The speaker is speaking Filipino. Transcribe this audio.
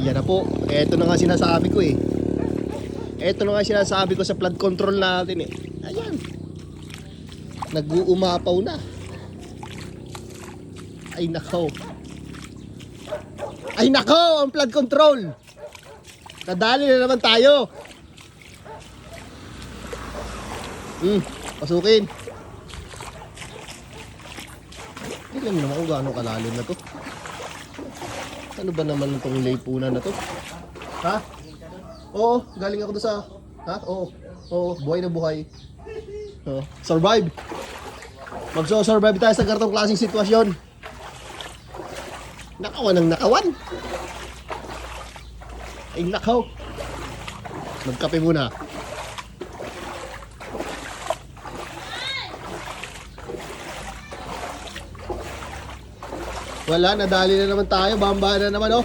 Yan na po. Ito na nga sinasabi ko eh. Ito na nga sinasabi ko sa flood control natin eh. Ayan. Nag-uumapaw na. Ay nakaw. Ay nakaw ang flood control. Nadali na naman tayo. Pasukin. Tingnan mo naman kung gaano kalalim na to. Ano ba naman itong laypunan na to? Ha? Oo, galing ako doon sa... Ha? Oo, buhay na buhay. Survive. Magso-survive tayo sa ganitong klaseng sitwasyon. Nakawan ng nakawan. Ay nakaw. Magkape muna. Wala, nadali na naman tayo. Bamba na naman oh.